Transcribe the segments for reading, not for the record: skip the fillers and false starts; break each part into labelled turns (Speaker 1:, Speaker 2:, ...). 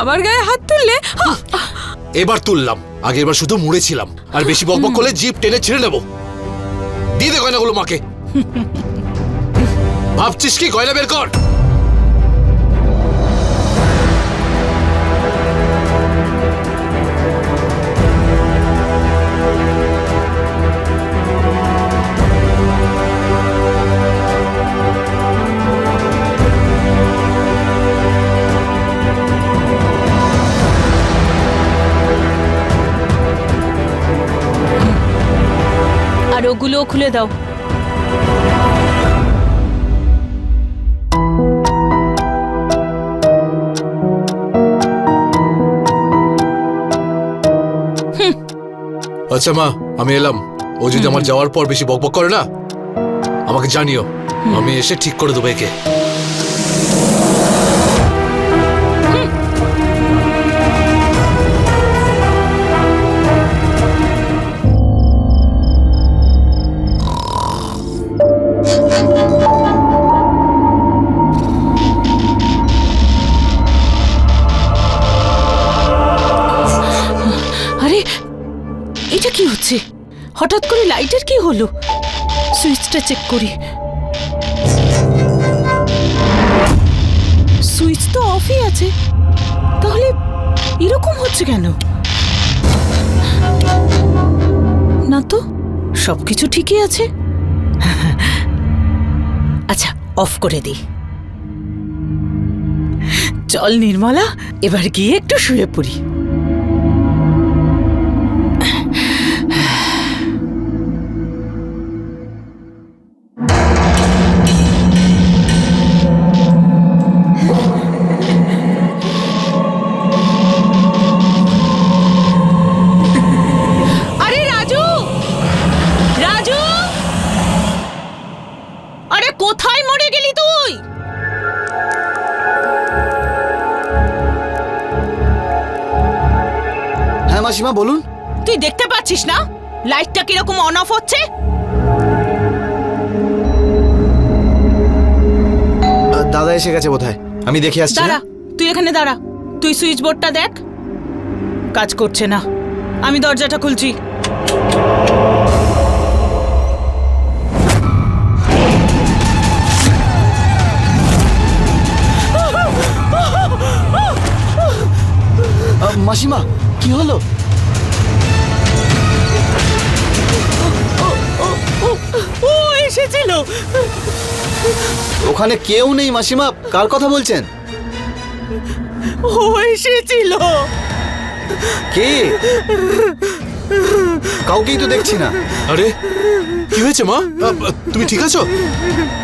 Speaker 1: আমার গায়ে হাত তুললে?
Speaker 2: এবার তুললাম, আগেরবার শুধু মুড়েছিলাম। আর বেশি বকবক করলে জিভ টেনে ছিঁড়ে নেবো। দিয়ে দে গয়নাগুলো মাকে। ভাবছিস কি গয়না বের কর।
Speaker 1: আর ওগুলোও খুলে দাও।
Speaker 2: আচ্ছা মা, আমি এলাম। ও যদি আমার যাওয়ার পর বেশি বকবক করে না, আমাকে জানিও। আমি এসে ঠিক করে দেবো একে।
Speaker 1: আরে এটা কি হচ্ছে? হঠাৎ করে লাইটের কি হলো? সুইচটা চেক করি। সুইচ তো অফই আছে, তাহলে এরকম হচ্ছে কেন? না তো, সবকিছু ঠিকই আছে। আচ্ছা, অফ করে দিই। চল নির্মলা, এবার গিয়ে একটু শুয়ে পড়ি। আরে রাজু, রাজু, আরে কোথায় মরে গেলি তুই?
Speaker 3: হ্যাঁ মাসিমা বলুন।
Speaker 1: তুই দেখতে পাচ্ছিস না লাইটটা কিরকম অন অফ হচ্ছে?
Speaker 3: দাদা এসে গেছে বোধহয়, আমি দেখে আসছি।
Speaker 1: দাঁড়া, তুই এখানে দাঁড়া। তুই সুইচ বোর্ডটা দেখ, কাজ করছে না। আমি দরজাটা খুলছি।
Speaker 3: মাসিমা কি হলো?
Speaker 1: ও এসেছিল।
Speaker 3: ওখানে কেউ নেই মাসিমা, কার কথা বলছেন?
Speaker 1: ও এসেছিল।
Speaker 3: কে? কাউকেই তো দেখছি না।
Speaker 2: আরে কি হয়েছে মা? তুমি ঠিক আছো?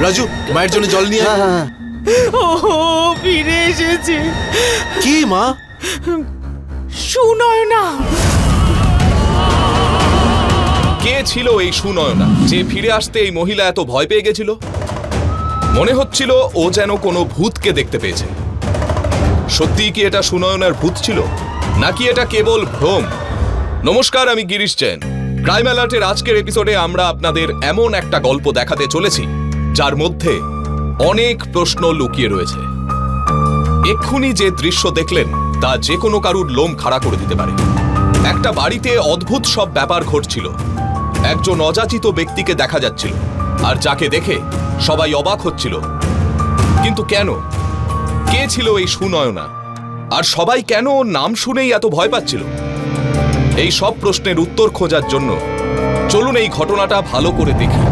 Speaker 2: রাজু, মায়ের জন্য জল নিয়ে আয়।
Speaker 3: হ্যাঁ হ্যাঁ
Speaker 1: ও ফিরে এসেছে।
Speaker 2: কি মা?
Speaker 1: সুনয়না।
Speaker 4: কে ছিল এই সুনয়না যে ফিরে আসতে এই মহিলা এত ভয় পেয়ে গেছিল? মনে হচ্ছিল ও যেন কোনো ভূতকে দেখতে পেয়েছে। সত্যিই কি এটা সুনয়নার ভূত ছিল, নাকি এটা কেবল ভ্রম? নমস্কার, আমি গিরিশ জৈন। ক্রাইম অ্যালার্টের আজকের এপিসোডে আমরা আপনাদের এমন একটা গল্প দেখাতে চলেছি যার মধ্যে অনেক প্রশ্ন লুকিয়ে রয়েছে। এক্ষুনি যে দৃশ্য দেখলেন তা যে কোনো কারুর লোম খাড়া করে দিতে পারে। একটা বাড়িতে অদ্ভুত সব ব্যাপার ঘটছিল। একজন অযাচিত ব্যক্তিকে দেখা যাচ্ছিল, আর যাকে দেখে সবাই অবাক হচ্ছিল। কিন্তু কেন? কে ছিল এই সুনয়না? আর সবাই কেন ওর নাম শুনেই এত ভয় পাচ্ছিল? এই সব প্রশ্নের উত্তর খোঁজার জন্য চলুন এই ঘটনাটা ভালো করে দেখি।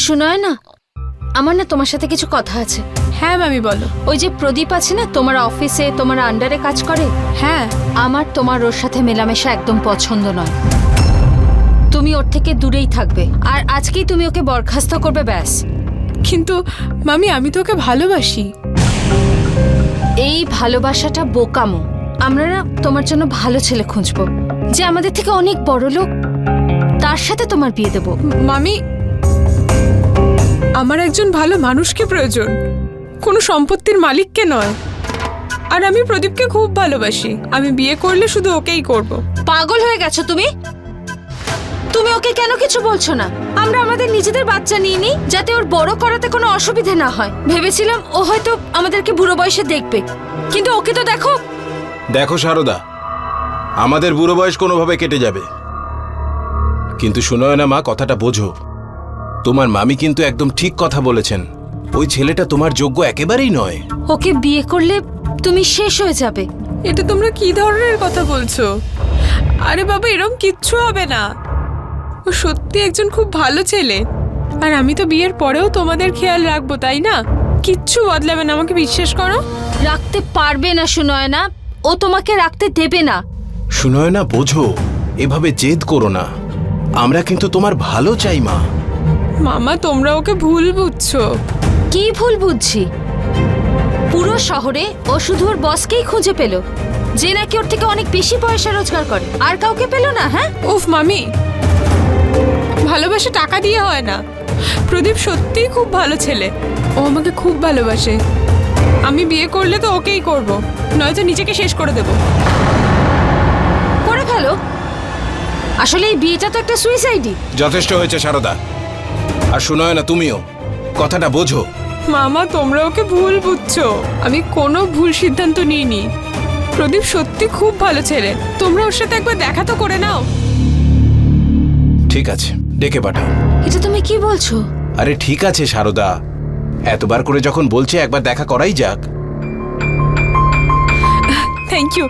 Speaker 5: সুনয়না, আমার না তোমার সাথে কিছু কথা আছে।
Speaker 1: হ্যাঁ মামি বলো।
Speaker 5: ওই যে প্রদীপ আছে না, তোমার অফিসে তোমার আন্ডারে কাজ করে,
Speaker 1: হ্যাঁ,
Speaker 5: আমার তোমার ওর সাথে মেলামেশা একদম পছন্দ নয়। তুমি ওর থেকে দূরেই থাকবে, আর আজকেই তুমি ওকে বরখাস্ত করবে, ব্যাস।
Speaker 1: কিন্তু মামি আমি তো ওকে ভালোবাসি।
Speaker 5: এই ভালোবাসাটা বোকামো। আমরা না তোমার জন্য ভালো ছেলে খুঁজবো, যে আমাদের থেকে অনেক বড় লোক, তার সাথে তোমার বিয়ে দেবো।
Speaker 6: মামি, আমার একজন ভালো মানুষকে প্রয়োজন, কোনো সম্পত্তির মালিককে নয়। আর আমি প্রদীপকে খুব ভালোবাসি, আমি বিয়ে করলে শুধু ওকেই করব।
Speaker 5: পাগল হয়ে গেছো তুমি? তুমি ওকে কেন কিছু বলছো না? আমরা আমাদের নিজেদের বাচ্চা নিয়ে নিই, যাতে ওর বড় করাতে কোনো অসুবিধে না হয়। ভেবেছিলাম ও হয়তো আমাদেরকে বুড়ো বয়সে দেখবে, কিন্তু ওকে তো দেখো।
Speaker 7: দেখো সারদা, আমাদের বুড়ো বয়স কোনোভাবে কেটে যাবে, কিন্তু সুনয়না মা কথাটা বোঝো। তোমার মামি কিন্তু একদম ঠিক কথা বলেছেন, ওই ছেলেটা তোমার যোগ্য একেবারেই নয়।
Speaker 5: ওকে বিয়ে করলে তুমি শেষ হয়ে যাবে।
Speaker 6: এটা তোমরা কি ধরনের কথা বলছো? আরে বাবা, এরকম কিচ্ছু হবে না। ও সত্যি একজন খুব ভালো ছেলে, আর আমি তো বিয়ের পরেও তোমাদের খেয়াল রাখবো, তাই না? কিচ্ছু বদলাবে না, আমাকে বিশ্বাস করো।
Speaker 5: রাখতে পারবে না সুনয়না, ও তোমাকে রাখতে দেবে না।
Speaker 7: সুনয়না বোঝো, এভাবে জেদ করো না, আমরা কিন্তু তোমার ভালো চাই মা।
Speaker 6: মামা, তোমরা ওকে ভুল বুঝছো।
Speaker 5: কি ভুল বুঝছি? পুরো শহরে ও শুধু ওর বসকেই খুঁজে পেল, যে নাকি ওর থেকে অনেক বেশি পয়সা রোজগার করে, আর কাউকে পেল না। হ্যাঁ,
Speaker 6: উফ মামি, ভালোবাসা টাকা দিয়ে হয় না। প্রদীপ সত্যিই খুব ভালো ছেলে, ও আমাকে খুব ভালোবাসে। আমি বিয়ে করলে তো ওকেই করব, নয়তো নিজেকে শেষ করে দেব।
Speaker 5: করে ফেলো। আসলে এই বিয়েটা তো একটা সুইসাইডই।
Speaker 7: যথেষ্ট হয়েছে সারদা, আর সুনয়না তুমিও কথাটা বোঝো।
Speaker 6: মামা, তোমরা ওকে ভুল বুঝছো, আমি কোনো ভুল সিদ্ধান্ত নিইনি। প্রদীপ সত্যি খুব ভালো ছেলে, তোমরা ওর সাথে একবার দেখা তো করে নাও।
Speaker 7: ঠিক আছে, ডেকে পাঠাও।
Speaker 5: এটা তুমি কি বলছো?
Speaker 7: আরে ঠিক আছে সারদা, এতবার করে যখন বলছে একবার দেখা করাই যাক।
Speaker 6: Thank you.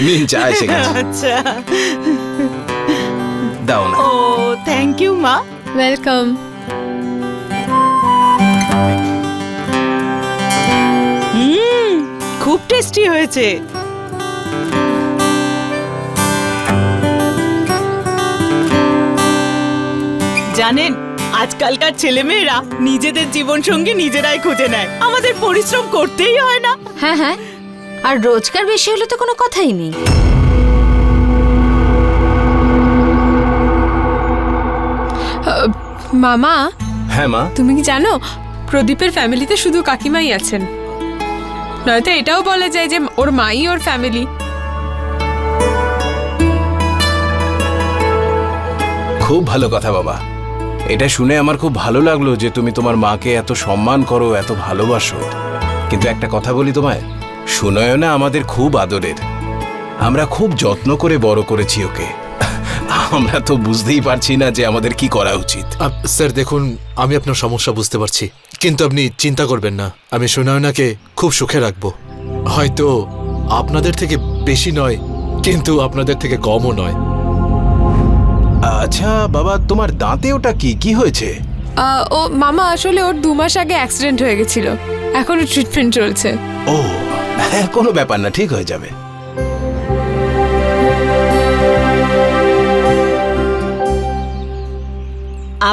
Speaker 7: মিন চা এসে গেছে,
Speaker 1: আচ্ছা,
Speaker 7: দাও না।
Speaker 1: ও থ্যাংক ইউ মা।
Speaker 6: ওয়েলকাম।
Speaker 1: খুব টেস্টি হয়েছে। জানেন, আজকালকার ছেলেমেয়েরা নিজেদের জীবনসঙ্গী নিজেরাই খুঁজে নেয়, আমাদের পরিশ্রম করতেই হয় না।
Speaker 5: হ্যাঁ হ্যাঁ, আর রোজগার বেশি হলে তো কোনো কথাই নেই।
Speaker 6: মামা,
Speaker 7: হ্যাঁ মা,
Speaker 6: তুমি কি জানো প্রদীপের ফ্যামিলিতে শুধু কাকিমাই আছেন? নয়তো এটাও বলা যায় যে ওর মাই ওর ফ্যামিলি।
Speaker 7: খুব ভালো কথা বাবা, এটা শুনে আমার খুব ভালো লাগলো যে তুমি তোমার মাকে এত সম্মান করো, এত ভালোবাসো। কিন্তু একটা কথা বলি তোমায়, সুনয়না আমাদের খুব আদরের, আমরা খুব যত্ন করে বড় করেছি ওকে। আমরা তো বুঝতেই পারছি না যে আমাদের কি করা উচিত।
Speaker 2: স্যার দেখুন, আমি আপনার সমস্যা বুঝতে পারছি, কিন্তু আপনি চিন্তা করবেন না, আমি সুনয়নাকে খুব সুখে রাখবো। হয়তো আপনাদের থেকে বেশি নয়, কিন্তু আপনাদের থেকে কমও নয়।
Speaker 7: আচ্ছা বাবা, তোমার দাঁতে ওটা কি কি হয়েছে?
Speaker 6: ও মামা, আসলে ওর 2 মাস আগে অ্যাক্সিডেন্ট হয়ে গেছিল, এখনো ট্রিটমেন্ট চলছে।
Speaker 7: ও হ্যাঁ, কোনো ব্যাপার না, ঠিক হয়ে যাবে।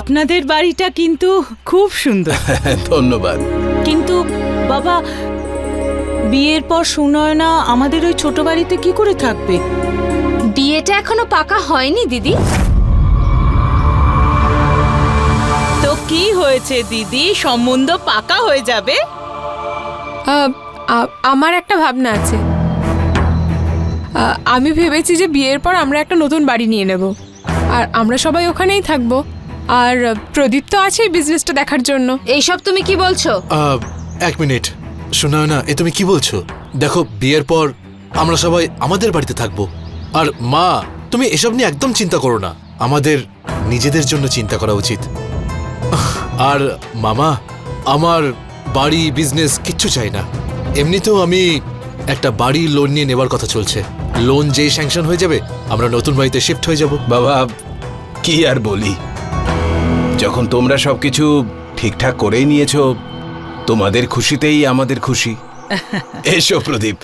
Speaker 1: আপনাদের বাড়িটা কিন্তু খুব সুন্দর।
Speaker 7: ধন্যবাদ।
Speaker 1: কিন্তু বাবা, বিয়ের পর সুনয়না আমাদের ওই ছোট বাড়িতে কি করে থাকবে?
Speaker 5: বিয়েটা এখনো পাকা হয়নি দিদি।
Speaker 1: তো কি হয়েছে দিদি, সম্বন্ধ পাকা হয়ে যাবে।
Speaker 6: আমার একটা ভাবনা আছে। আমি ভেবেছি যে বিয়ের পর আমরা একটা নতুন বাড়ি নিয়ে নেব, আর আমরা সবাই ওখানেই থাকবো। আর প্রদীপ তো আছেই বিজনেসটা দেখার জন্য।
Speaker 5: এইসব তুমি কি বলছো?
Speaker 2: এক মিনিট, সুনয়না, এ তুমি কি বলছো? দেখো, বিয়ের পর আমরা সবাই আমাদের বাড়িতে থাকবো। আর মা, তুমি এসব নিয়ে একদম চিন্তা করো না, আমাদের নিজেদের জন্য চিন্তা করা উচিত। আর মামা, আমার বাড়ি বিজনেস কিচ্ছু চাই না। এমনিতেও আমি একটা বাড়ি লোন নিয়ে নেবার কথা চলছে, লোন যেই স্যাংশন হয়ে যাবে আমরা নতুন বাড়িতে শিফট হয়ে যাব।
Speaker 7: বাবা, কি আর বলি, যখন তোমরা সবকিছু ঠিকঠাক করেই নিয়েছো, তোমাদের খুশিতেই আমাদের খুশি। এসো প্রদীপ।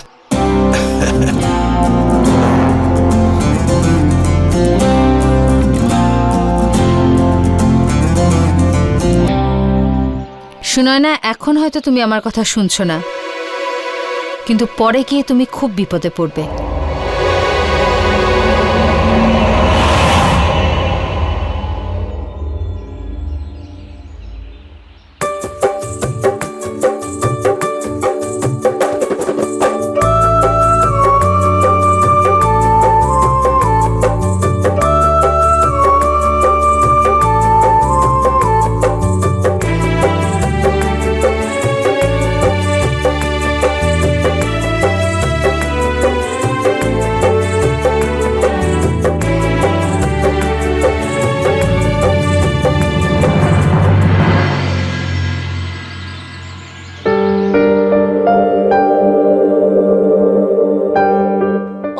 Speaker 5: সুনয়না, এখন হয়তো তুমি আমার কথা শুনছো না, কিন্তু পরে গিয়ে তুমি খুব বিপদে পড়বে।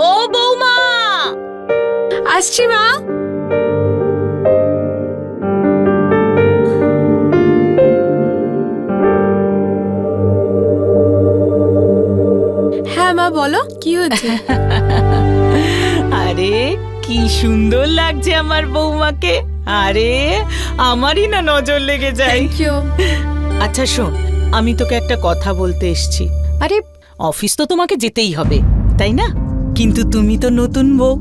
Speaker 1: ও বৌমা,
Speaker 6: আসছি মা। হ্যাঁ মা, বলো কি হয়েছে?
Speaker 1: আরে কি সুন্দর লাগছে আমার বৌমাকে। আরে আমারই না নজর লেগে যায়।
Speaker 6: Thank you.
Speaker 1: আচ্ছা শোন, আমি তোকে একটা কথা বলতে এসেছি। আরে অফিস তো তোমাকে যেতেই হবে, তাই না? কিন্তু তুমি তো নতুন বউ,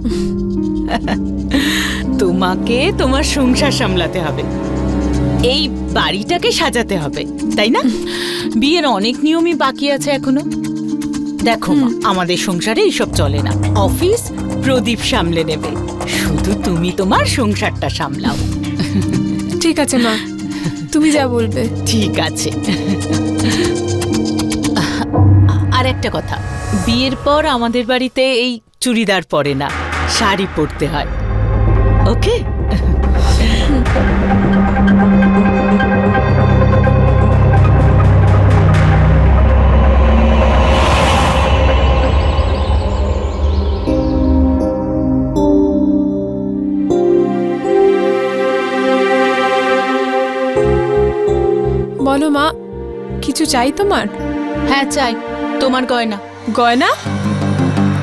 Speaker 1: তোমাকে তোমার সংসার সামলাতে হবে, এই বাড়িটাকে সাজাতে হবে, তাই না? বিয়ের অনেক নিয়মই বাকি আছে এখনো। দেখো মা, আমাদের সংসারে এইসব চলে না। অফিস প্রদীপ সামলে নেবে, শুধু তুমি তোমার সংসারটা সামলাও।
Speaker 6: ঠিক আছে মা, তুমি যা বলবে।
Speaker 1: ঠিক আছে। আর একটা কথা, বিয়ের পর আমাদের বাড়িতে এই চুড়িদার পরে না, শাড়ি পরতে হয়। ওকে?
Speaker 6: বলো মা, কিছু চাই তোমার?
Speaker 1: হ্যাঁ চাই, তোমার গয়না।
Speaker 6: গয়না?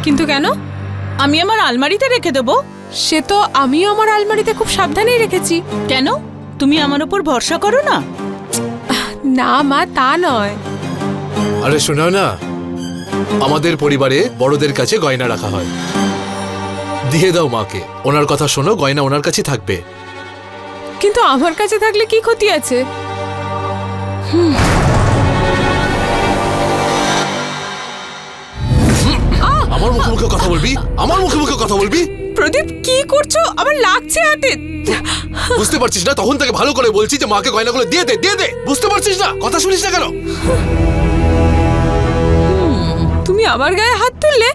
Speaker 6: কিন্তু কেন?
Speaker 1: আমি আমার আলমারিতে রেখে দেবো।
Speaker 6: সে তো আমিও আমার আলমারিতে খুব সাবধানেই রেখেছি।
Speaker 1: কেন, তুমি আমার উপর ভরসা করো না?
Speaker 6: না মা, তা নয়।
Speaker 2: আরে শোনাও না, আমাদের পরিবারে বড়দের কাছে গয়না রাখা হয়। দিয়ে দাও মাকে, ওনার কথা শোনো, গয়না ওনার কাছে থাকবে।
Speaker 6: কিন্তু আমার কাছে থাকলে কি ক্ষতি আছে?
Speaker 2: আমার মুখে মুখে কথা বলবি? আমার মুখে মুখে কথা বলবি?
Speaker 6: প্রদীপ, কি করছো? আমার লাগছে হাতে।
Speaker 2: বুঝতে পারছিস না? তখন থেকে ভালো করে বলছি যে মাকে গয়নাগুলো দিয়ে দে, দিয়ে দে। বুঝতে পারছিস না? কথা শুনিস না কেন?
Speaker 6: তুমি আমার গায়ে হাত তুললে?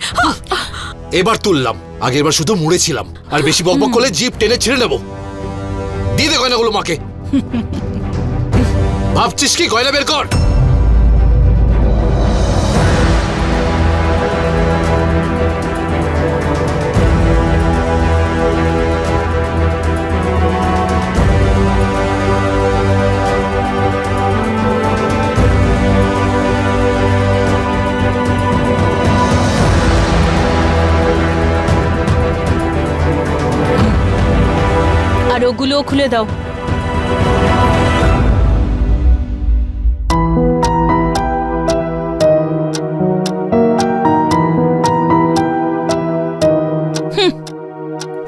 Speaker 2: এবার তুললাম, আগে এবার শুধু মুড়েছিলাম। আর বেশি বকবক করলে জিভ টেনে ছিঁড়ে নেবো। দিয়ে দে গয়নাগুলো মাকে। ভাবছিস কি? গয়না বের কর।
Speaker 1: আর ওগুলোও খুলে দাও।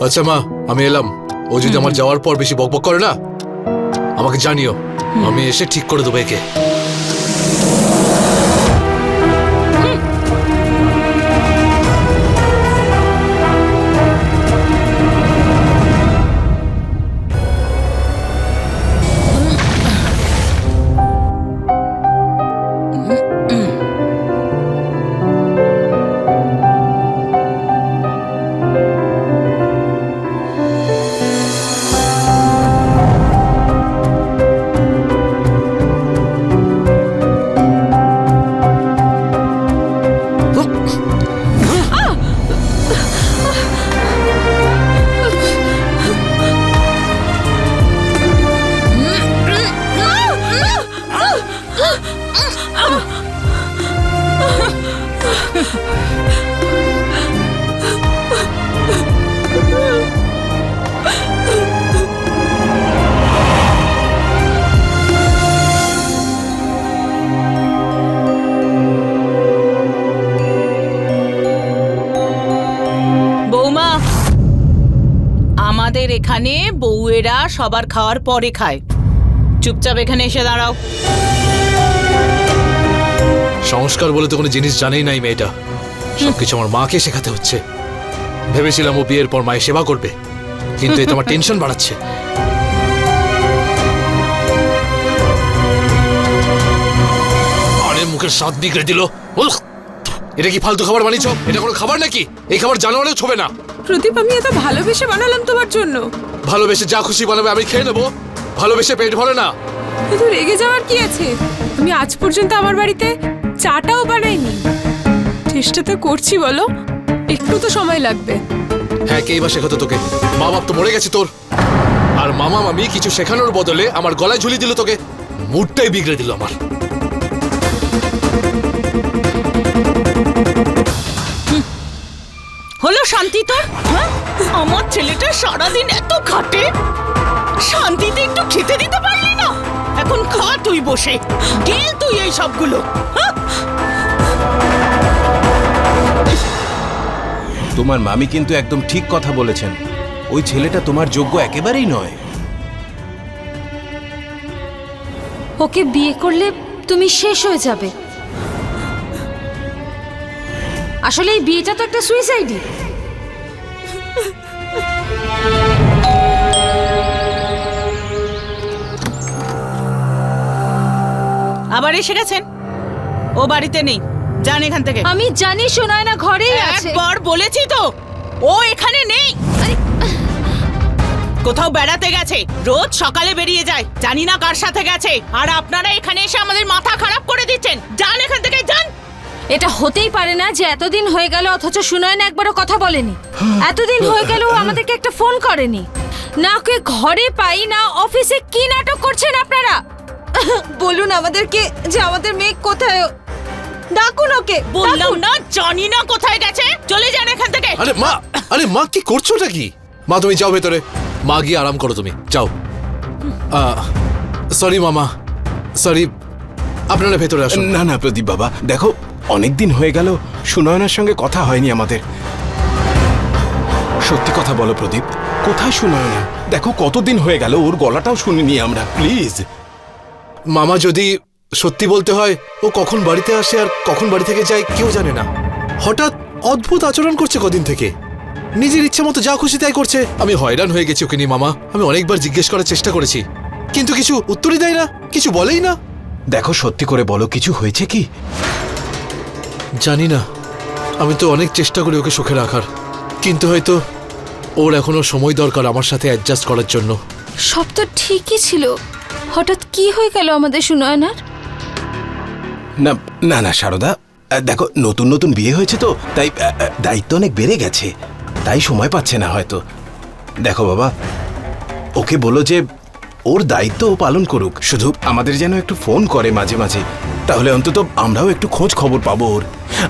Speaker 2: আচ্ছা মা, আমি এলাম। ও যদি আমার যাওয়ার পর বেশি বকবক করে না, আমাকে জানিও, আমি এসে ঠিক করে দেবো একে।
Speaker 1: আমাদের এখানে বউয়েরা সবার খাওয়ার পরে খায়। চুপচাপ এখানে এসে দাঁড়াও।
Speaker 2: সংস্কার বলে তো কোনো জিনিস জানেই নাই মেয়েটা। সবকিছু আমার মাকে শেখাতে হচ্ছে। ভেবেছিলাম ও বিয়ের পর মায়ের সেবা করবে, কিন্তু এ তো আমার টেনশন বাড়াচ্ছে। আরে মুখের স্বাদ বিগড়ে দিল। উফ! এটা কি ফালতু খাবার বানিয়েছ? এটা কোনো খাবার নাকি? এই খাবার জানোয়ারেও ছোবে না।
Speaker 6: প্রদীপ, আমি এত ভালোবেসে বানালাম তোমার জন্য।
Speaker 2: ভালোবেসে যা খুশি বানাবে আমি খেয়ে নেবো। ভালোবেসে পেট ভরে না।
Speaker 6: এত রেগে যাওয়ার কি আছে? আমি আজ পর্যন্ত আমার বাড়িতে চাটাও বানাইনি। চেষ্টা তো করছি, বলো, একটু তো সময় লাগবে।
Speaker 2: হ্যাঁ, কেই বা শেখাতো তোকে? মা বাপ তো মরে গেছে তোর। আর মামা মামি কিছু শেখানোর বদলে আমার গলায় ঝুলিয়ে দিল তোকে। মুডটাই বিগড়ে দিল আমার।
Speaker 1: হলো শান্তি তোর? হ্যাঁ? আমার ছেলেটা সারাদিন এত খাটে, শান্তিতে একটু খেতে দিতে পারলি না? এখন খা তুই বসে। গেল তুই এই সবগুলো। হ্যাঁ?
Speaker 7: তোমার মামি কিন্তু একদম ঠিক কথা বলেছেন। ওই ছেলেটা তোমার যোগ্য একেবারেই নয়।
Speaker 5: ওকে বিয়ে করলে তুমি শেষ হয়ে যাবে। আসলে এই বিয়েটা তো একটা সুইসাইডই।
Speaker 1: আবার এসে গেছেন? ও বাড়িতে নেই, যান এখান থেকে।
Speaker 5: আমি জানি সুনয়না ঘরেই আছে।
Speaker 1: একবার বলেছি তো, ও এখানে নেই।
Speaker 5: আরে,
Speaker 1: কোথাও বেড়াতে গেছে। রোজ সকালে বেরিয়ে যায়, জানি না কার সাথে গেছে। আর আপনারা এখানে এসে আমাদের মাথা খারাপ করে দিচ্ছেন। যান এখান থেকে, যান।
Speaker 5: এটা হতেই পারে না যে এতদিন হয়ে গেল অথচ সুনয়না একবারও কথা বলেনি। এতদিন হয়ে গেল ও আমাদেরকে একটা ফোন করেনি। না ওকে ঘরে পাই, না অফিসে। কি নাটক করছেন আপনারা? বলুন আমাদেরকে যে আমাদের মেয়ে কোথায়। ডাকুন ওকে।
Speaker 1: বললাম না, জানি না কোথায় গেছে। চলে যান এখান থেকে।
Speaker 2: আরে মা কি করছোটা কি? মা তুমি যাও ভেতরে। মা গিয়ে আরাম করো, তুমি যাও। সরি মামা, সরি। আপনারা ভেতরে আসুন।
Speaker 7: না না প্রদীপ বাবা, দেখো অনেকদিন হয়ে গেল সুনয়নার সঙ্গে কথা হয়নি আমাদের। সত্যি কথা বলো প্রদীপ, কোথায় সুনয়না? দেখো কতদিন হয়ে গেল, ওর গলাটাও শুনিনি আমরা। প্লিজ
Speaker 2: মামা, যদি সত্যি বলতে হয়, ও কখন বাড়িতে আসে আর কখন বাড়ি থেকে যায় কেউ জানে না। হঠাৎ অদ্ভুত আচরণ করছে কদিন থেকে। নিজের ইচ্ছে মতো যা খুশি তাই করছে। আমি হয়রান হয়ে গেছি ওকে নিয়ে মামা। আমি অনেকবার জিজ্ঞেস করার চেষ্টা করেছি, কিন্তু কিছু উত্তরই দেয় না, কিছু বলেই না।
Speaker 7: দেখো সত্যি করে বলো, কিছু হয়েছে কি?
Speaker 2: জানি না। আমি তো অনেক চেষ্টা করি ওকে সুখে রাখার, কিন্তু হয়তো ওর এখনো সময় দরকার আমার সাথে অ্যাডজাস্ট করার জন্য।
Speaker 5: সব তো ঠিকই ছিল, হঠাৎ কি হয়ে গেল আমাদের সুনয়নার?
Speaker 7: না না না সারদা, দেখো নতুন নতুন বিয়ে হয়েছে তো, তাই দায়িত্ব অনেক বেড়ে গেছে, তাই সময় পাচ্ছে না হয়তো। দেখো বাবা, ওকে বলো যে ওর দায়িত্ব ও পালন করুক, শুধু আমাদের যেন একটু ফোন করে মাঝে মাঝে, তাহলে অন্তত আমরাও একটু খোঁজ খবর পাবো ওর।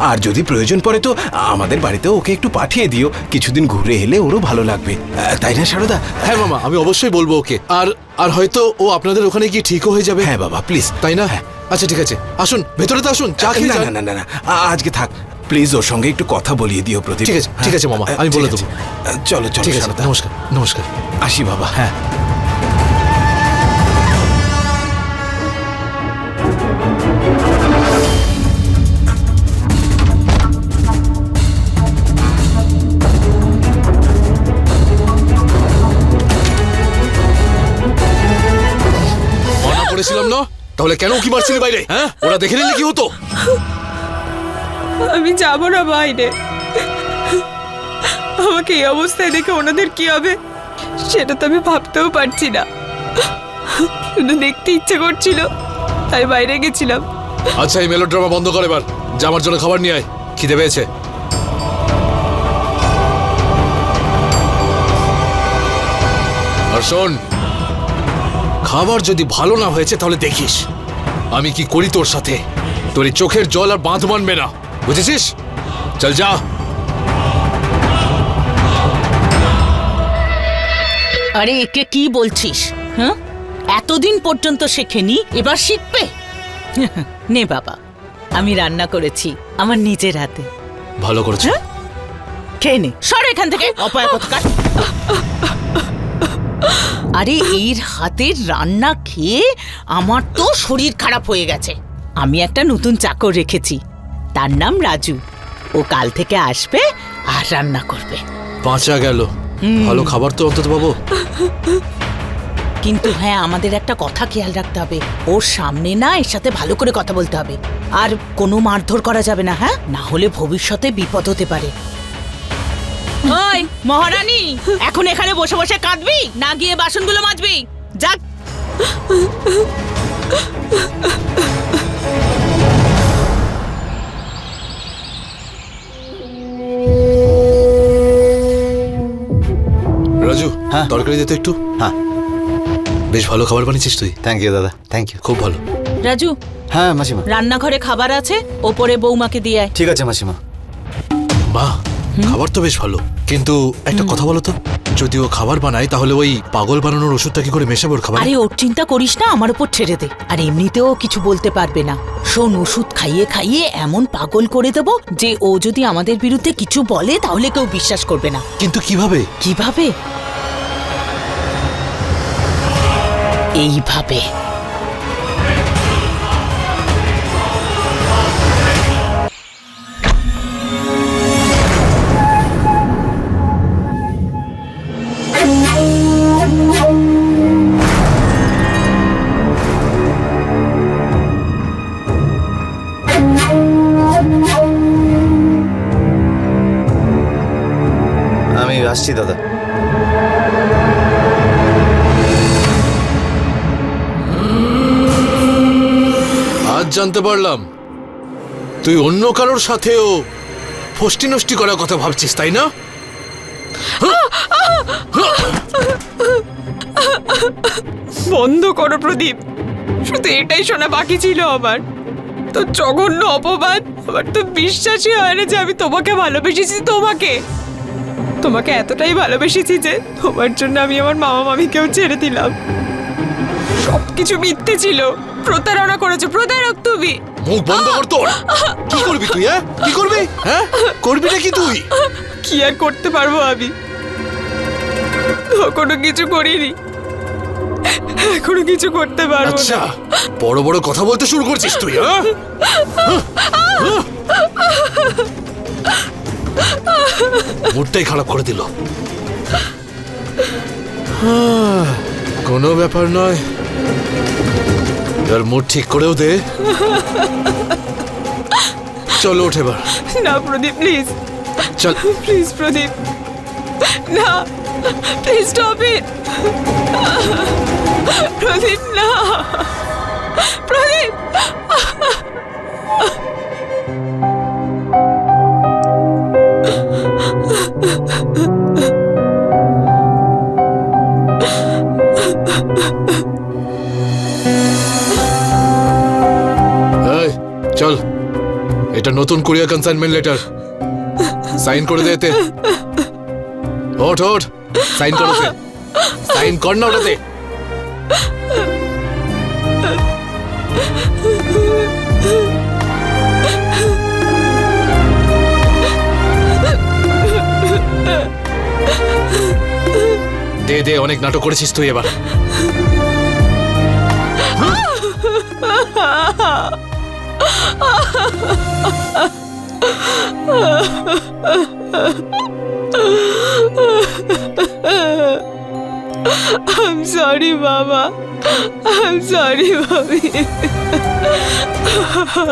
Speaker 7: আর যদি প্রয়োজন পড়ে তো আমাদের বাড়িতেও ওকে একটু পাঠিয়ে দিও, কিছুদিন ঘুরে এলে ওরও ভালো লাগবে, তাই না সারদা?
Speaker 2: হ্যাঁ মামা, আমি অবশ্যই বলবো ওকে। আর হয়তো ও আপনাদের ওখানে গিয়ে ঠিকও হয়ে যাবে।
Speaker 7: হ্যাঁ বাবা প্লিজ।
Speaker 2: তাই না? আচ্ছা ঠিক আছে, আসুন ভেতরে তো আসুন, চা খেয়ে
Speaker 7: না
Speaker 2: যান।
Speaker 7: না না না, আজকে থাক প্লিজ, ওর সঙ্গে একটু কথা বলিয়ে দিও প্রদীপ।
Speaker 2: ঠিক আছে মামা, আমি বলে দেবো।
Speaker 7: চলো চলো
Speaker 2: ঠিক আছে,
Speaker 7: সারদা।
Speaker 2: নমস্কার নমস্কার।
Speaker 7: আসি বাবা।
Speaker 2: হ্যাঁ। মানা করেছিলাম না? তাহলে কেন কি মারছিলি বাইরে? হ্যাঁ, ওরা দেখে নিলে কি হতো?
Speaker 6: আমি যাব না বাইরে। আমাকে এই অবস্থায় দেখে ওনাদের কি হবে সেটা তো আমি ভাবতেও পারছি না। শুধু দেখতে ইচ্ছে করছিল, তাই বাইরে গেছিলাম।
Speaker 2: আচ্ছা, এই মেলোড্রামা বন্ধ কর এবার। যা আমার জন্য খাবার নিয়ে আয়, খিদে পেয়েছে। আর শোন, খাবার যদি ভালো না হয়েছে তাহলে দেখিস আমি কি করি তোর সাথে। তোর এই চোখের জল আর বাঁধ মানবে না, বুঝেছিস? চল যা।
Speaker 1: আরে একে কি বলছিস? হ্যাঁ, এতদিন পর্যন্ত শেখেনি, এবার শিখবে? নে বাবা, আমি রান্না করেছি আমার নিজের হাতে।
Speaker 2: ভালো করেছো।
Speaker 1: খেয়ে নে, সর এখান থেকে অপয়া কোথাকার। আরে এর হাতের রান্না খেয়ে আমার তো শরীর খারাপ হয়ে গেছে। আমি একটা নতুন চাকর রেখেছি, তার নাম রাজু। ও কাল থেকে আসবে আর রান্না করবে।
Speaker 2: বাঁচা গেল, ভালো খাবার তো অন্তত পাবো।
Speaker 1: কিন্তু হ্যাঁ, আমাদের একটা কথা খেয়াল রাখতে হবে, ওর সামনে না এর সাথে ভালো করে কথা বলতে হবে, আর কোনো মারধর করা যাবে না, হ্যাঁ? না হলে ভবিষ্যতে বিপদ হতে পারে। ওই মহারানী, এখন এখানে বসে বসে কাঁদবি না গিয়ে বাসনগুলো মাজবি? যা।
Speaker 2: রাজু,
Speaker 3: হ্যাঁ?
Speaker 2: তরকারি দে তো একটু।
Speaker 3: হ্যাঁ,
Speaker 2: বেশ ভালো খাবার বানিয়েছিস তুই।
Speaker 3: থ্যাংক ইউ দাদা, থ্যাংক ইউ।
Speaker 2: খুব ভালো।
Speaker 1: রাজু,
Speaker 3: হ্যাঁ মাসিমা।
Speaker 1: রান্নাঘরে খাবার আছে, ওপরে বৌমাকে দিয়ে আয়।
Speaker 3: ঠিক আছে মাসিমা।
Speaker 2: বাহ, খাবার তো বেশ ভালো, কিন্তু একটা কথা বলো তো, যদি ও খাবার বানায় তাহলে ওই পাগল বানানোর ওষুধটা কি করে মেশাবো ওর খাবার?
Speaker 1: আরে ওর চিন্তা করিস না, আমার উপর ছেড়ে দে। আর এমনিতেও কিছু বলতে পারবে না। শোন, ওষুধ খাইয়ে খাইয়ে এমন পাগল করে দেবো যে ও যদি আমাদের বিরুদ্ধে কিছু বলে তাহলে কেউ বিশ্বাস করবে না।
Speaker 2: কিন্তু কিভাবে?
Speaker 1: কিভাবে? এইভাবে।
Speaker 3: আমি আসছি দাদা।
Speaker 2: আজ জানতে পারলাম তুই অন্য কারোর সাথেও ফষ্টি নষ্টি করার কথা ভাবছিস, তাই না?
Speaker 6: বন্ধ করো প্রদীপ, শুধু এটাই শোনা বাকি ছিল আমার। তো জঘন্য অপবাদ, আমার তো বিশ্বাসই হয় না যে আমি তোমাকে ভালোবেসেছি। তোমাকে এতটাই ভালোবেসেছি যে তোমার জন্য আমি আমার মামা মামিকেও ছেড়ে দিলাম। সবকিছু মিথ্যে ছিল, প্রতারণা করেছো, প্রতারক তুমি।
Speaker 2: মুখ বন্ধ কর তোর। কি করবি তুই? হ্যাঁ, কি করবি? হ্যাঁ, করবি নাকি তুই?
Speaker 6: কি আর করতে পারবো আমি? কোনো কিছু করিনি, এখনো কিছু করতে পারবো না।
Speaker 2: আচ্ছা, বড় বড় কথা বলতে শুরু করছিস তুই, হ্যাঁ? মুডটাই খারাপ করে দিল। কোনো ব্যাপার নয়, এবার মুড ঠিক করেও দে। চলো ওঠ এবার।
Speaker 6: না প্রদীপ, প্লিজ
Speaker 2: চল।
Speaker 6: প্লিজ প্রদীপ, না, প্লিজ স্টপ ইট। প্রদীপ, না, প্রদীপ।
Speaker 2: এই, চল, এটা নতুন কুরিয়ার কনসাইনমেন্ট লেটার, সাইন করে দে এতে। ওঠ ওঠ, সাইন কর ওতে, সাইন কর না ওটাতে। দে দে, অনেক নাটক করেছিস তুই এবার।
Speaker 6: I'm sorry, Mama. I'm sorry, Mami.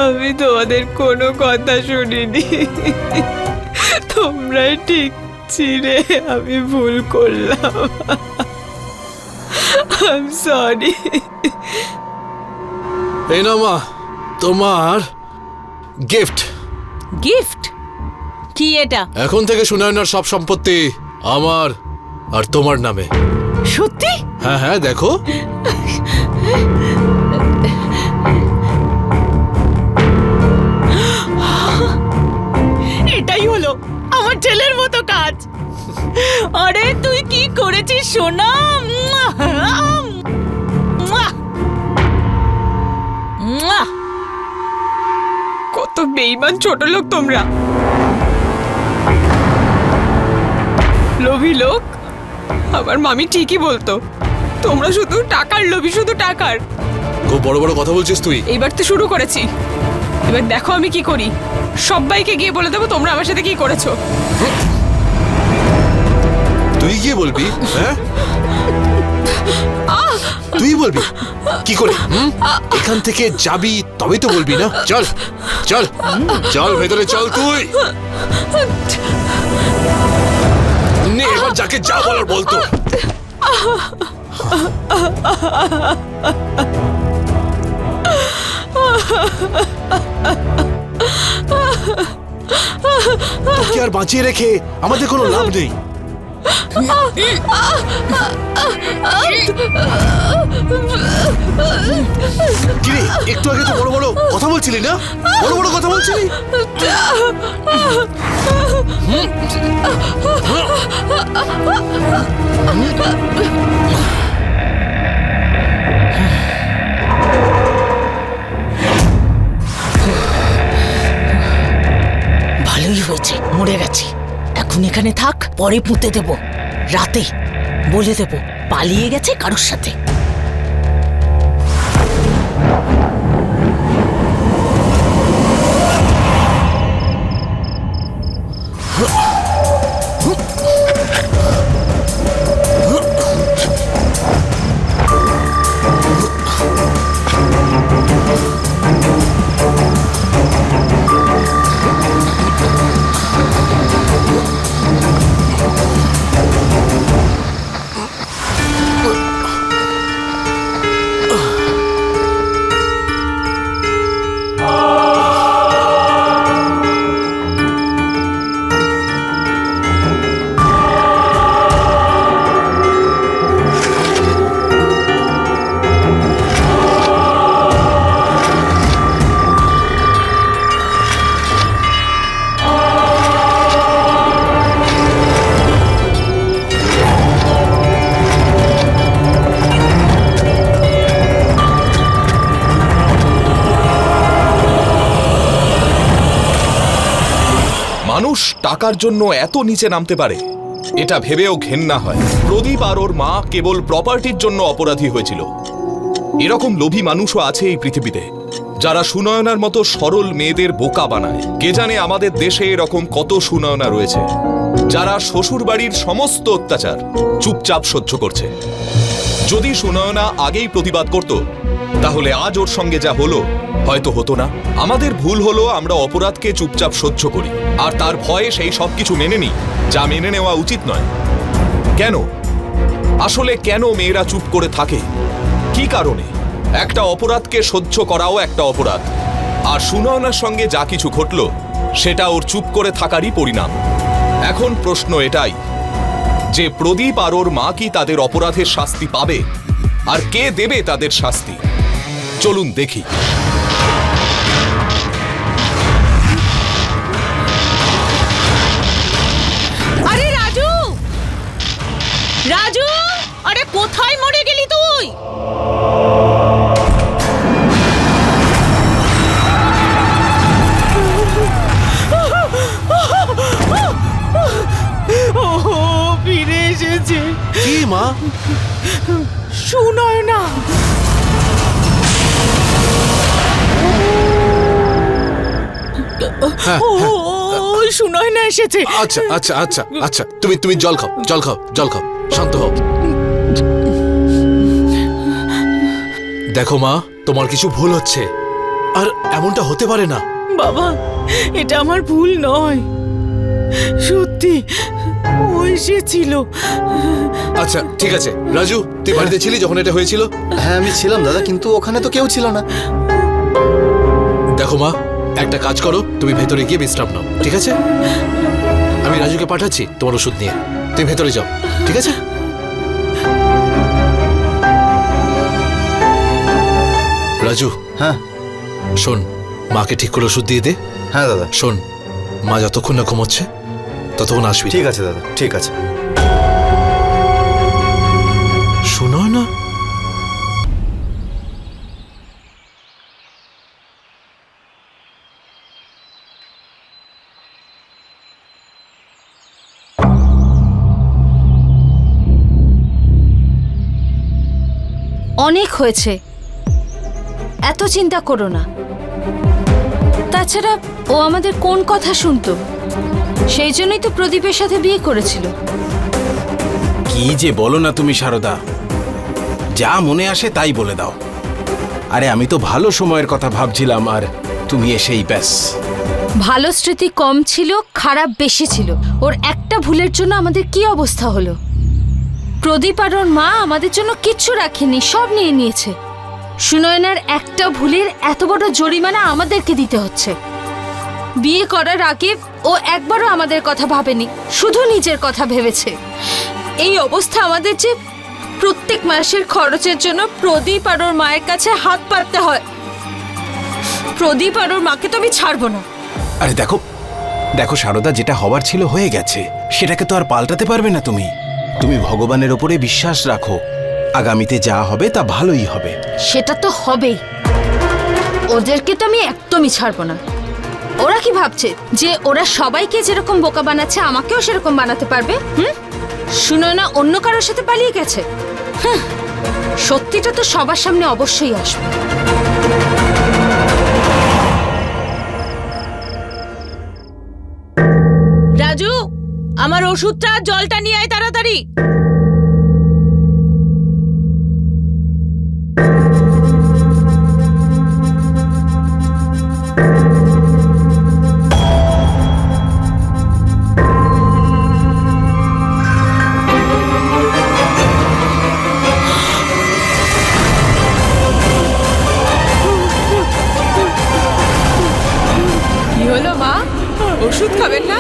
Speaker 6: আমি তোমাদের কোনো কথা শুনিনি। তোমরাই ঠিক ছিলে, আমি ভুল করলাম। I'm sorry.
Speaker 2: এই না মা, তোমার গিফট।
Speaker 1: গিফট? কি এটা?
Speaker 2: এখন থেকে সুনয়নার সব সম্পত্তি আমার আর তোমার নামে।
Speaker 1: সত্যি?
Speaker 2: হ্যাঁ হ্যাঁ, দেখো।
Speaker 1: এটাই হলো আমার ছেলের মতো কাজ। আরে তুই কি করেছিস সোনা?
Speaker 6: কত বেঈমান ছোট লোক তোমরা, লোভী লোক। আমার মামি ঠিকই বলতো, তোমরা শুধু টাকার লোভী, শুধু টাকার।
Speaker 2: খুব বড় বড় কথা বলছিস তুই।
Speaker 6: এইবার তো শুরু করেছি, এবার দেখো আমি কি করি। সবাইকে গিয়ে বলে দেবো তোমরা আমার সাথে কি করেছো।
Speaker 2: তুই গিয়ে বলবি? হ্যাঁ, তুই বলবি কি করে? এখান থেকে যাবি তবেই তো বলবি না? চল চল চল, ভেতরে চল তুই। নে, এবার যাকে যা বলার বলতো। তোকে আর বাঁচিয়ে রেখে আমাদের কোনো লাভ নেই। কিরে, একটু আগে তো বড় বড় কথা বলছিলি না? বড় বড় কথা বলছিলি।
Speaker 1: ভালোই হয়েছে, মরে গেছে। এখন এখানে থাক, পরে পুঁতে দেব। রাতে বলে দেব পালিয়ে গেছে কারোর সাথে।
Speaker 4: মানুষ টাকার জন্য এত নিচে নামতে পারে এটা ভেবেও ঘেন্না হয়। প্রদীপ আর ওর মা কেবল প্রপার্টির জন্য অপরাধী হয়েছিল। এরকম লোভী মানুষও আছে এই পৃথিবীতে, যারা সুনয়নার মতো সরল মেয়েদের বোকা বানায়। কে জানে আমাদের দেশে এরকম কত সুনয়না রয়েছে, যারা শ্বশুর বাড়ির সমস্ত অত্যাচার চুপচাপ সহ্য করছে। যদি সুনয়না আগেই প্রতিবাদ করত, তাহলে আজ ওর সঙ্গে যা হলো হয়তো হতো না। আমাদের ভুল হলো আমরা অপরাধকে চুপচাপ সহ্য করি, আর তার ভয়ে সেই সব কিছু মেনে নিই যা মেনে নেওয়া উচিত নয়। কেন? আসলে কেন মেয়েরা চুপ করে থাকে? কি কারণে? একটা অপরাধকে সহ্য করাও একটা অপরাধ, আর সুনয়নার সঙ্গে যা কিছু ঘটল সেটা ওর চুপ করে থাকারই পরিণাম। এখন প্রশ্ন এটাই যে প্রদীপ আর ওর মা কি তাদের অপরাধের শাস্তি পাবে, আর কে দেবে তাদের শাস্তি? চলুন দেখি।
Speaker 1: আরে রাজু, রাজু, আরে কোথায় মরে গেলি তুই? ওহো, ফিরে এসেছে।
Speaker 2: কি মা?
Speaker 1: সুনয়না। ওই সুনয়না এসেছে।
Speaker 2: আচ্ছা আচ্ছা আচ্ছা আচ্ছা, তুমি জল খাও, জল খাও, জল খাও, শান্ত হও। দেখো মা, তোমার কিছু ভুল হচ্ছে, আর এমনটা হতে পারে না।
Speaker 1: বাবা, এটা আমার ভুল নয়, সত্যি ও এসেছিল।
Speaker 2: আচ্ছা ঠিক আছে, রাজু তুই বাড়িতে ছিলি যখন এটা হয়েছিল?
Speaker 3: হ্যাঁ আমি ছিলাম দাদা, কিন্তু ওখানে তো কেউ ছিল না।
Speaker 2: দেখো মা, একটা কাজ করো, তুমি ভেতরে গিয়ে বিশ্রাম নাও, ঠিক আছে? আমি রাজুকে পাঠাচ্ছি তোমার ওষুধ নিয়ে, তুমি ভেতরে যাও, ঠিক আছে? রাজু,
Speaker 3: হ্যাঁ
Speaker 2: শোন, মাকে ঠিক করে ওষুধ দিয়ে দে।
Speaker 3: হ্যাঁ দাদা।
Speaker 2: শোন, মা যতক্ষণ না ঘুমোচ্ছে ততক্ষণ আসবি।
Speaker 3: ঠিক আছে দাদা, ঠিক আছে।
Speaker 2: শোনো না,
Speaker 5: অনেক হয়েছে, এত চিন্তা করো না। তাছাড়া ও আমাদের কোন কথা শুনতো? সেই জন্যই তো প্রদীপের সাথে বিয়ে করেছিল।
Speaker 7: কি যে বলো না তুমি সারদা, যা মনে আসে তাই বলে দাও। আরে আমি তো ভালো সময়ের কথা ভাবছিলাম, আর তুমি এসেই ব্যাস।
Speaker 5: ভালো স্মৃতি কম ছিল, খারাপ বেশি ছিল। ওর একটা ভুলের জন্য আমাদের কি অবস্থা হলো। প্রদীপ আর ওর মা আমাদের জন্য কিচ্ছু রাখেনি, সব নিয়ে নিয়েছে। সুনয়নার একটা ভুলের এত বড় জরিমানা আমাদেরকে দিতে হচ্ছে। বিয়ে করার আগে ও একবারও আমাদের কথা ভাবেনি, শুধু নিজের কথা ভেবেছে। এই অবস্থা আমাদের যে প্রত্যেক মাসের খরচের জন্য প্রদীপ আর ওর মায়ের কাছে হাত পাততে হয়। প্রদীপ আর ওর মাকে তো আমি ছাড়বো না।
Speaker 7: আরে দেখো দেখো সারদা, যেটা হবার ছিল হয়ে গেছে, সেটাকে তো আর পাল্টাতে পারবে না তুমি। তুমি ভগবানের ওপরে বিশ্বাস রাখো, আগামীতে যা হবে তা ভালোই হবে।
Speaker 5: সেটা তো হবেই, ওদেরকে তো আমি একদমই ছাড়বো না। ওরা কি ভাবছে যে ওরা সবাইকে যেরকম বোকা বানাচ্ছে আমাকেও সেরকম বানাতে পারবে? শুনো না, অন্য কারোর সাথে পালিয়ে গেছে। সত্যিটা তো সবার সামনে অবশ্যই আসবে।
Speaker 1: রাজু, আমার ওষুধটা আর জলটা নিয়ে আয় তাড়াতাড়ি।
Speaker 6: কি হলো মা, ওষুধ খাবেন না?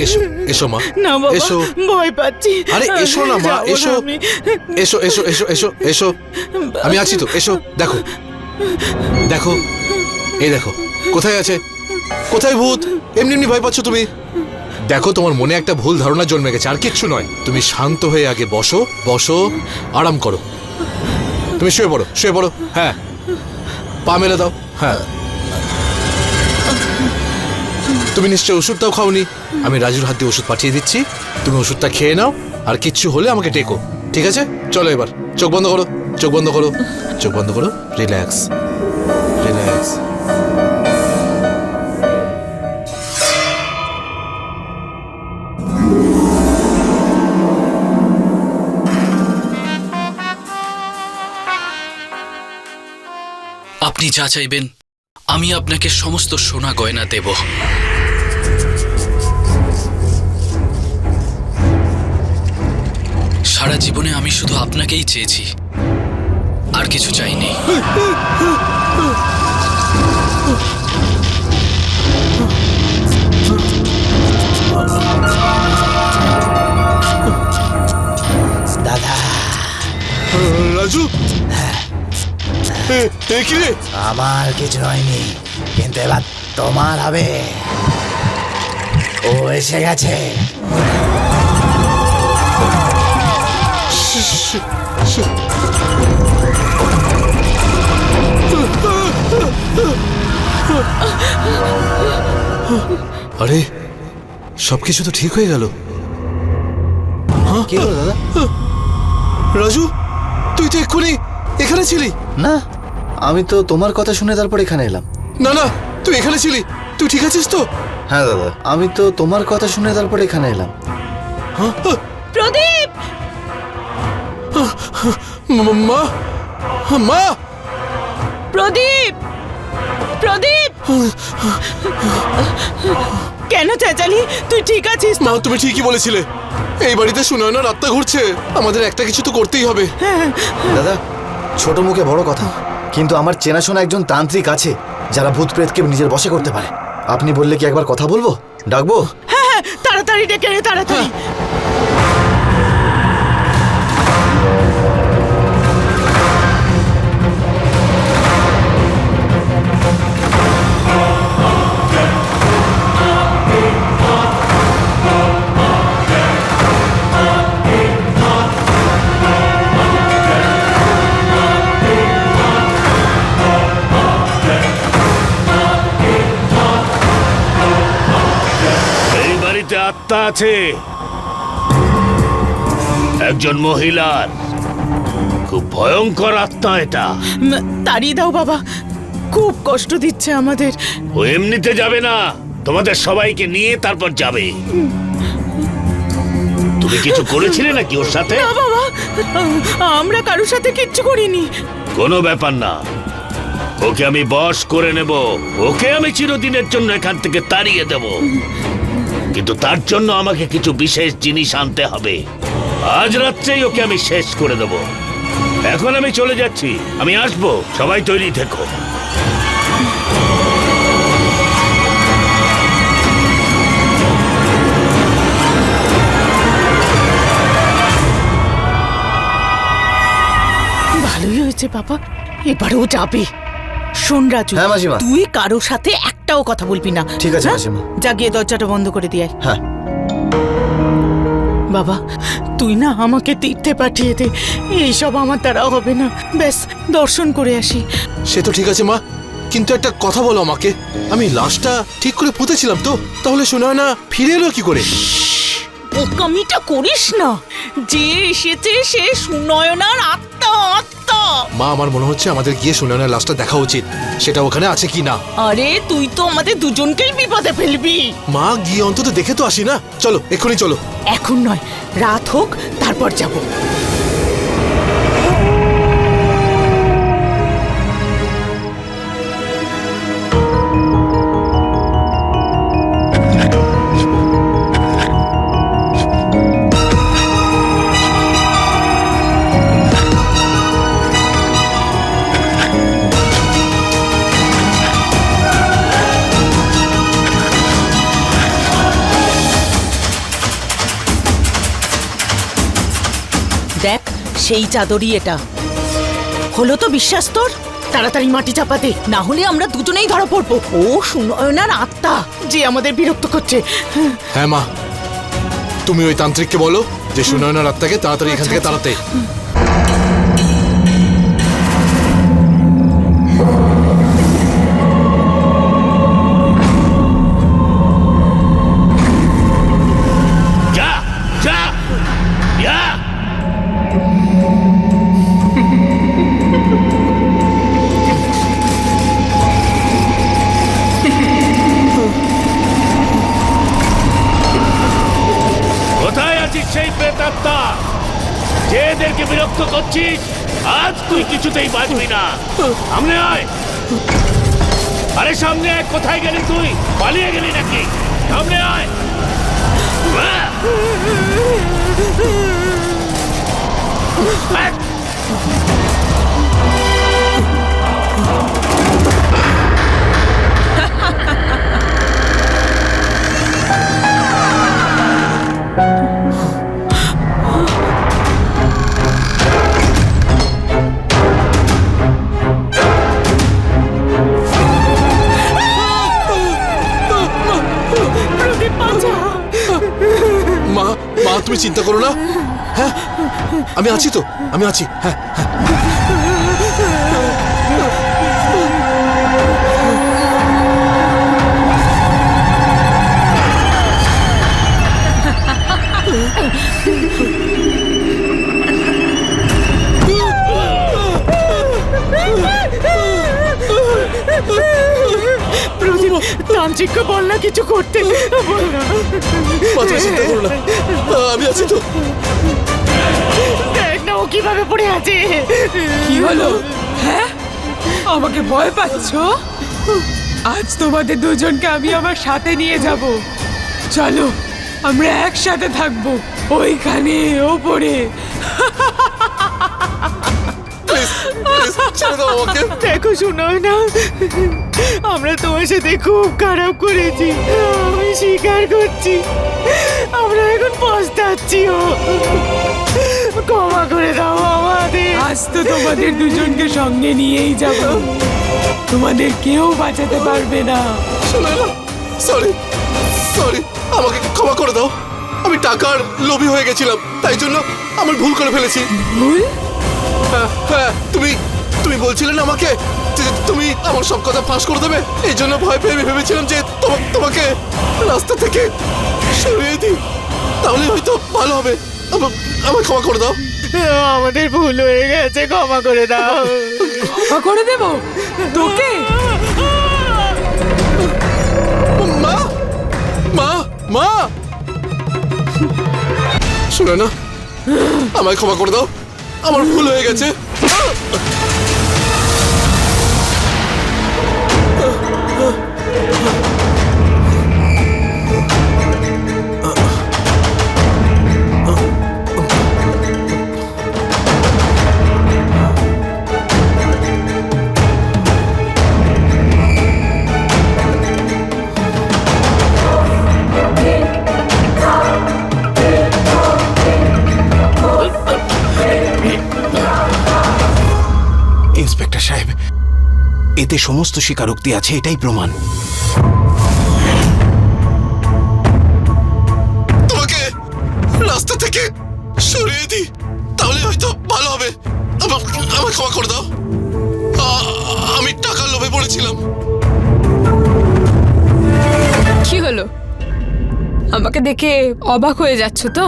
Speaker 2: এসো এসো মা,
Speaker 1: না বাবা,
Speaker 2: এসো।
Speaker 1: ভয় পাচ্ছি।
Speaker 2: আরে এসো না মা,
Speaker 1: যাবো না
Speaker 2: এসো
Speaker 1: আমি।
Speaker 2: এসো এসো এসো এসো এসো, আমি আছি তো, এসো। দেখো দেখো, এই দেখো কোথায় আছে, কোথায় ভূত? এমনি এমনি ভয় পাচ্ছ তুমি? দেখো, তোমার মনে একটা ভুল ধারণা জন্মে গেছে, আর কিচ্ছু নয়। তুমি শান্ত হয়ে আগে বসো, বসো, আরাম করো। তুমি শুয়ে পড়ো, শুয়ে পড়ো। হ্যাঁ, পা মেলে দাও। হ্যাঁ, তুমি নিশ্চয় ওষুধটাও খাওনি। আমি রাজুর হাত দিয়ে ওষুধ পাঠিয়ে দিচ্ছি, তুমি ওষুধটা খেয়ে নাও, আর কিচ্ছু হলে আমাকে ডেকো, ঠিক আছে? চলো এবার চোখ বন্ধ করো, চোখ বন্ধ করো, চোখ বন্ধ করো। Relax, relax.
Speaker 8: আপনি যা চাইবেন আমি আপনাকে সমস্ত সোনা গয়না দেব। সারা জীবনে আমি শুধু আপনাকেই চেয়েছি, আর কিছু চাইনি।
Speaker 9: দাদা,
Speaker 2: রাজু, কি রে?
Speaker 9: আমার কিছু হয়নি, কিন্তু এবার তোমার হবে। ও এসে গেছে।
Speaker 2: আরে সবকিছু তো ঠিক হয়ে গেল।
Speaker 3: কি হলো দাদা?
Speaker 2: রাজু, তুই তো এক্ষুনি এখানে ছিলি।
Speaker 3: না, আমি তো তোমার কথা শুনে তারপর এখানে এলাম।
Speaker 2: না না, তুই এখানে ছিলি, তুই ঠিক আছিস তো?
Speaker 3: হ্যাঁ দাদা, আমি তো তোমার কথা শুনে তারপর এখানে এলাম।
Speaker 1: প্রদীপ,
Speaker 2: মা, মা,
Speaker 1: প্রদীপ, প্রদীপ, কেন চেঁচালি? তুই ঠিক আছিস?
Speaker 2: মা, তুমি ঠিকই বলেছিলে, এই বাড়িতে সুনয়নার আত্মা ঘুরছে, আমাদের একটা কিছু তো করতেই হবে।
Speaker 3: দাদা, ছোট মুখে বড় কথা, কিন্তু আমার চেনাশোনা একজন তান্ত্রিক আছে যারা ভূত প্রেতকে নিজের বশে করতে পারে। আপনি বললে কি একবার কথা বলবো? ডাকবো?
Speaker 1: হ্যাঁ, তাড়াতাড়ি ডেকে নে, তাড়াতাড়ি।
Speaker 10: আত্মা আছে, একজন মহিলার। খুব ভয়ঙ্কর আত্মা এটা।
Speaker 1: তাড়িয়ে দাও বাবা, খুব কষ্ট দিচ্ছে আমাদের।
Speaker 10: ও এমনিতে যাবে না, তোমাদের সবাইকে নিয়ে তারপর যাবে। তুমি কিছু করেছিলে নাকি ওর সাথে?
Speaker 1: না বাবা, আমরা কারোর সাথে কিচ্ছু করিনি।
Speaker 10: কোনো ব্যাপার না, ওকে আমি বশ করে নেব। ওকে আমি চিরদিনের জন্য এখান থেকে তাড়িয়ে দেব, কিন্তু তার জন্য আমাকে কিছু বিশেষ জিনিস আনতে হবে। আজ রাত্রেই ওকে আমি শেষ করে দেব। এখন আমি চলে যাচ্ছি, আমি আসবো, সবাই তৈরি থেকো।
Speaker 1: ভালোই হয়েছে বাবা, এবারেও যাবে। শোন রাজু,
Speaker 3: হ্যাঁ, মাসিমা।
Speaker 1: তুই কারোর সাথে একটাও কথা বলবি না।
Speaker 3: ঠিক আছে,
Speaker 1: হ্যাঁ?
Speaker 3: মাসিমা।
Speaker 1: যা গিয়ে দরজাটা বন্ধ করে দিয়ে আয়।
Speaker 3: হ্যাঁ।
Speaker 1: বাবা, তুই না আমাকে তীর্থে পাঠিয়ে দে, এইসব আমার দ্বারা হবে না। ব্যাস দর্শন করে আসি।
Speaker 2: সে তো ঠিক আছে মা, কিন্তু একটা কথা বলো আমাকে, আমি লাশটা ঠিক করে পুঁতেছিলাম তো, তাহলে সুনয়না ফিরে এলো কি করে?
Speaker 1: বোকামিটা করিস না, যে এসেছে সে সুনয়নার আত্মা। আত্মা।
Speaker 2: মা, আমার মনে হচ্ছে আমাদের গিয়ে সুনয়নার লাশটা দেখা উচিত, সেটা ওখানে আছে কি না।
Speaker 1: আরে তুই তো আমাদের দুজনকেই বিপদে ফেলবি।
Speaker 2: মা, গিয়ে অন্তত দেখে তো আসি না। চলো, এক্ষুনি চলো।
Speaker 1: এখন নয়, রাত হোক তারপর যাব। দেখ, সেই চাদরই এটা। হলো তো বিশ্বাস তোর? তাড়াতাড়ি মাটি চাপা দে, না হলে আমরা দুজনেই ধরা পড়বো। ও সুনয়নার আত্মা, যে আমাদের বিরক্ত করছে।
Speaker 2: হ্যাঁ মা, তুমি ওই তান্ত্রিককে বলো যে সুনয়নার আত্মাকে তাড়াতাড়ি এখান থেকে তাড়াতে।
Speaker 10: যা যা যা। কোথায় আছিস সেই প্রেতাত্মা, যে এদেরকে বিরক্ত করছিস? আজ তুই কিছুতেই বাঁচবি না। সামনে আয়। আরে সামনে আয়, কোথায় গেলি তুই? পালিয়ে গেলি নাকি? সামনে আয়।
Speaker 2: মা, মা তুমি চিন্তা করো না। হ্যাঁ, আমি আছি তো, আমি আছি। হ্যাঁ হ্যাঁ।
Speaker 1: প্রদীপ, তান্ত্রিককে বল না কিছু করতে। বল না।
Speaker 2: মা, তুমি চিন্তা করো না, আমি আছি তো।
Speaker 1: দেখ না ও কিভাবে পড়ে আছে।
Speaker 6: কি হলো? হ্যাঁ, আমাকে ভয় পাচ্ছ? আজ তোমাদের দুজনকে আমি আমার সাথে নিয়ে যাব। চলো, আমরা একসাথে থাকবো ওইখানে ওপরে।
Speaker 1: দেখো শোনাও না, আমরা তোমার সাথে খুব খারাপ করেছি, আমি স্বীকার করছি। আমরা এখন পস্তাচ্ছি। ক্ষমা করে দাও আমাদের।
Speaker 6: আজ তো তোমাদের দুজনকে সঙ্গে নিয়েই যাব, তোমাদের কেউ বাঁচাতে পারবে না।
Speaker 2: সরি সরি, আমাকে ক্ষমা করে দাও। আমি টাকার লোভী হয়ে গেছিলাম, তাই জন্য আমার ভুল করে ফেলেছি।
Speaker 6: ভুল?
Speaker 2: হ্যাঁ, তুমি তুমি বলছিলে না আমাকে যে তুমি আমার সব কথা ফাঁস করে দেবে, এই জন্য ভয় পেয়ে আমি ভেবেছিলাম যে তোমাকে রাস্তা থেকে সরিয়ে দিই, তাহলে হয়তো ভালো হবে। আমায় ক্ষমা করে দাও।
Speaker 1: আমাদের ভুল হয়ে গেছে, ক্ষমা করে দাও।
Speaker 6: ক্ষমা করে দেব তোকে?
Speaker 2: মা, মা, মা, শুনে না, আমায় ক্ষমা করে দাও, আমার ভুল হয়ে গেছে।
Speaker 7: ইন্সপেক্টর সাহেব, এতে সমস্ত স্বীকারোক্তি আছে, এটাই প্রমাণ।
Speaker 2: তোমাকে রাস্তা থেকে সরিয়ে দিই, তাহলে হয়তো ভালো হবে। আমায় ক্ষমা করে দাও, আমি টাকার লোভে পড়েছিলাম।
Speaker 6: কি হলো? আমাকে দেখে অবাক হয়ে যাচ্ছ তো?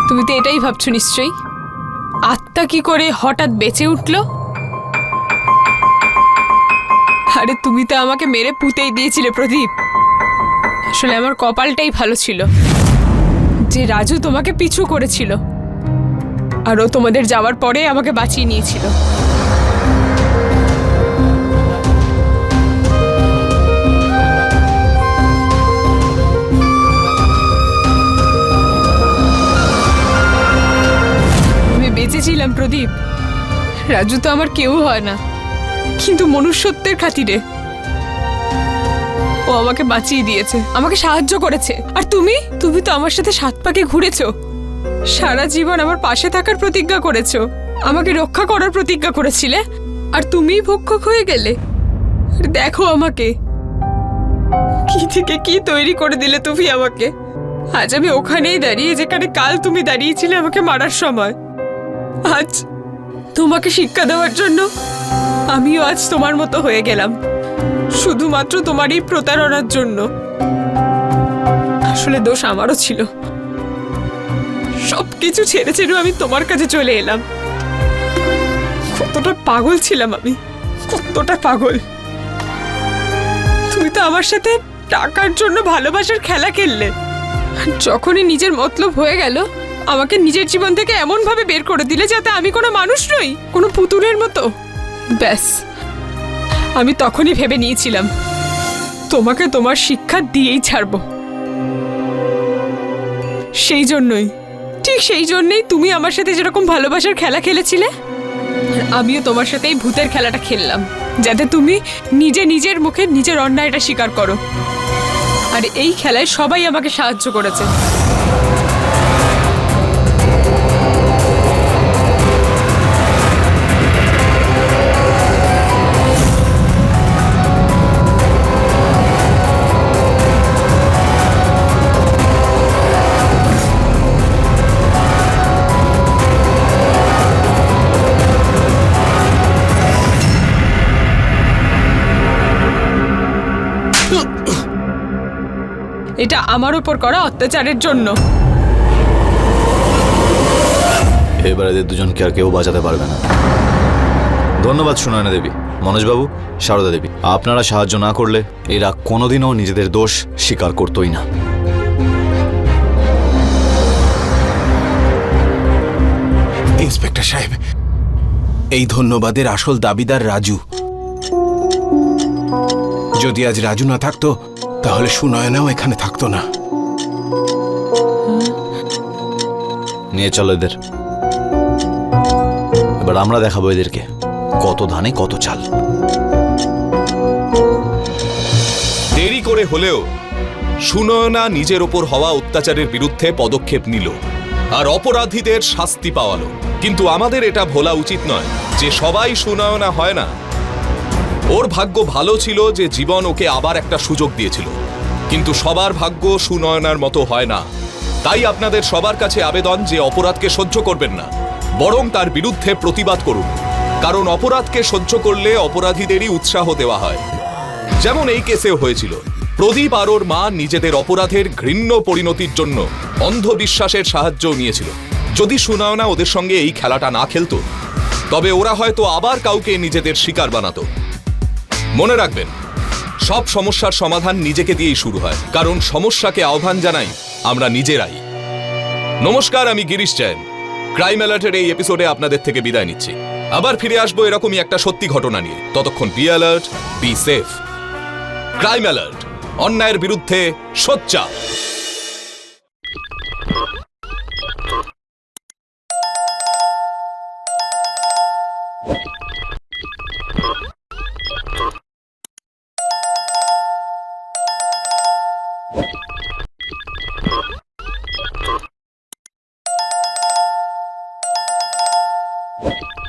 Speaker 6: তুমি তো এটাই ভাবছো নিশ্চয়ই, আত্মা কি করে হঠাৎ বেঁচে উঠলো? আরে তুমি তো আমাকে মেরে পুঁতেই দিয়েছিলে প্রদীপ। আসলে আমার কপালটাই ভালো ছিল যে রাজু তোমাকে পিছু করেছিল, আর ও তোমাদের যাওয়ার পরে আমাকে বাঁচিয়ে নিয়েছিল। আমি বেঁচেছিলাম প্রদীপ। রাজু তো আমার কেউ হয় না, কিন্তু মনুষ্যত্বের খাতিরে ও আমাকে বাঁচিয়ে দিয়েছে, আমাকে সাহায্য করেছে। আর তুমি তো আমার সাথে 7 পাকে ঘুরেছো, সারা জীবন আমার পাশে থাকার প্রতিজ্ঞা করেছো, আমাকে রক্ষা করার প্রতিজ্ঞা করেছিলে, আর তুমিই ভক্ষক হয়ে গেলে। আর দেখো আমাকে, কি থেকে কি তৈরি করে দিলে তুমি আমাকে। আজ আমি ওখানেই দাঁড়িয়ে যেখানে কাল তুমি দাঁড়িয়েছিলে আমাকে মারার সময়। আজ তোমাকে শিক্ষা দেওয়ার জন্য আমিও আজ তোমার মতো হয়ে গেলাম, শুধুমাত্র তোমারই প্রতারণার জন্য। আসলে দোষ আমারও ছিল, সবকিছু ছেড়ে ছেড়ে আমি তোমার কাছে চলে এলাম। কতটা পাগল ছিলাম আমি, কতটা পাগল। তুমি তো আমার সাথে টাকার জন্য ভালোবাসার খেলা খেললে, আর যখনই নিজের মতলব হয়ে গেল আমাকে নিজের জীবন থেকে এমন ভাবে বের করে দিলে যাতে আমি কোনো মানুষ নই, কোনো পুতুলের মতো। ব্যাস, আমি তখনই ভেবে নিয়েছিলাম তোমাকে তোমার শিক্ষা দিয়েই ছাড়বো। সেই জন্যই, ঠিক সেই জন্যই তুমি আমার সাথে যেরকম ভালোবাসার খেলা খেলেছিলে, আমিও তোমার সাথে এই ভূতের খেলাটা খেললাম, যাতে তুমি নিজের মুখে নিজের অন্যায়টা স্বীকার করো। আর এই খেলায় সবাই আমাকে সাহায্য করেছে। এটা আমার উপর করা অত্যাচারের জন্য।
Speaker 3: এবার এদের দুজনকে আর কেউ বাঁচাতে পারবে না। ধন্যবাদ সুনয়না দেবী, মনোজবাবু, সারদা দেবী। আপনারা সাহায্য না করলে এরা কোনোদিনও নিজেদের দোষ স্বীকার করতই না।
Speaker 7: ইন্সপেক্টর সাহেব, এই ধন্যবাদের আসল দাবিদার রাজু। যদি আজ রাজু না থাকতো তাহলে সুনয়নাও এখানে থাকতো না।
Speaker 3: নিয়ে চলো এদের, এবার আমরা দেখাবো এদেরকে কত ধানে কত চাল।
Speaker 4: দেরি করে হলেও সুনয়না নিজের ওপর হওয়া অত্যাচারের বিরুদ্ধে পদক্ষেপ নিল আর অপরাধীদের শাস্তি পাওয়ালো। কিন্তু আমাদের এটা ভোলা উচিত নয় যে সবাই সুনয়না হয় না। ওর ভাগ্য ভালো ছিল যে জীবন ওকে আবার একটা সুযোগ দিয়েছিল, কিন্তু সবার ভাগ্য সুনয়নার মতো হয় না। তাই আপনাদের সবার কাছে আবেদন যে অপরাধকে সহ্য করবেন না, বরং তার বিরুদ্ধে প্রতিবাদ করুন। কারণ অপরাধকে সহ্য করলে অপরাধীদেরই উৎসাহ দেওয়া হয়, যেমন এই কেসেও হয়েছিল। প্রদীপ আর ওর মা নিজেদের অপরাধের ঘৃণ্য পরিণতির জন্য অন্ধবিশ্বাসের সাহায্য নিয়েছিল। যদি সুনয়না ওদের সঙ্গে এই খেলাটা না খেলতো, তবে ওরা হয়তো আবার কাউকে নিজেদের শিকার বানাতো। মনে রাখবেন, সব সমস্যার সমাধান নিজেকে দিয়েই শুরু হয়, কারণ সমস্যাকে আহ্বান জানাই আমরা নিজেরাই। নমস্কার, আমি গিরিশ জৈন। ক্রাইম অ্যালার্টের এই এপিসোডে আপনাদের থেকে বিদায় নিচ্ছি। আবার ফিরে আসবো এরকমই একটা সত্যি ঘটনা নিয়ে। ততক্ষণ be alert, be safe. Crime alert, অন্যায়ের বিরুদ্ধে সোচ্চার।
Speaker 10: you